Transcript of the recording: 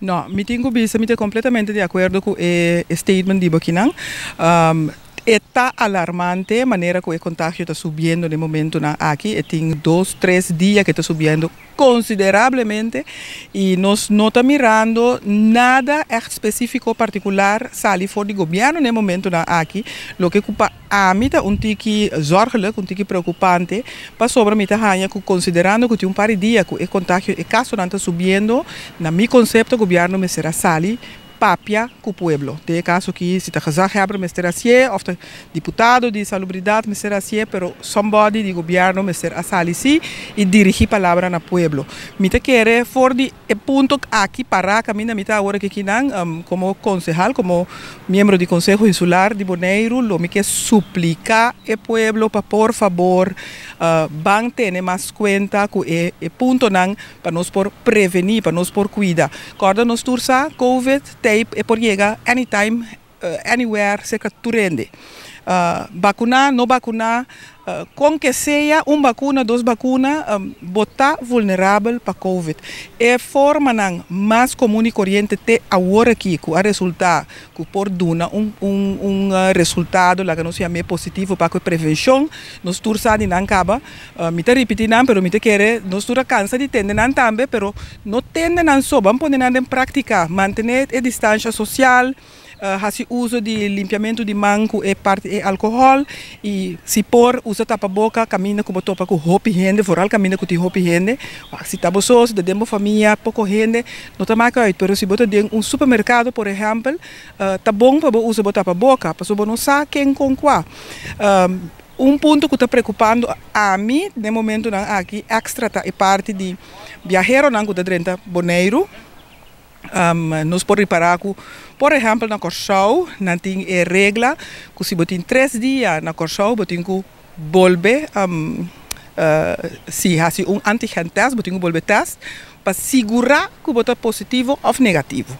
No, mi tengo bisa, mi te completamente de acuerdo com o statement de Boquinan. Está alarmante a maneira que o contágio está subindo no momento aqui. Tem 2, 3 dias que está subindo consideravelmente e nós não estamos mirando nada específico particular sali for do governo no momento aqui. O que culpa a mim tá tique zorgelijk, tique preocupante, para sobre mim tá considerando que tem par de dias que o contágio e caso não está subindo, na meu conceito o governo me será sali papia com o pueblo. Tem caso que se está casado, me será assim, ou o deputado de salubridade me será assim, pero somebody de governo me será assim e dirigir palavra na pueblo. Me te quer for de ponto aqui para caminhar me tá agora que aqui como concejal, como membro do Conselho Insular de Bonaire, lo me quer suplicar o pueblo para por favor van ter mais conta com o ponto para nós por prevenir, para nós por cuidar. Corda nós tursa COVID e por chegar anytime, anywhere, se capturende. Vacunar, não vacunar, com que seja vacuna, 2 vacunas, botar vulnerável para COVID. É forma mais comum e corrente ter agora aqui, que a resultar, que por duna resultado lá que não seja mais positivo para a prevenção, nós tursa não acaba, me te repetir não, pero me te querer, nós tursa cansa de tender não também, pero não tende não só, vamos pôr em prática, manter a distância social, fazer uso de limpiamento de mão e parte e álcool e se por usa tapa-boca caminha com topa com roupa higiene, foral caminha com roupa higiene, se tá boço, se demo família pouco higiene, não tá mais que pero se bota dentro supermercado, por exemplo, tá bom para usar tapa-boca, para não saber quem com qual. Ponto que está preocupando a mim, no momento aqui, extra é parte de viajero que está dentro de Bonaire. Nós podemos reparar que, por exemplo, na Corchão, não tem regra que se botem 3 dias na Corchão, botem que volver, se há antigen test, botem que volver teste, para segurar que botar positivo ou negativo.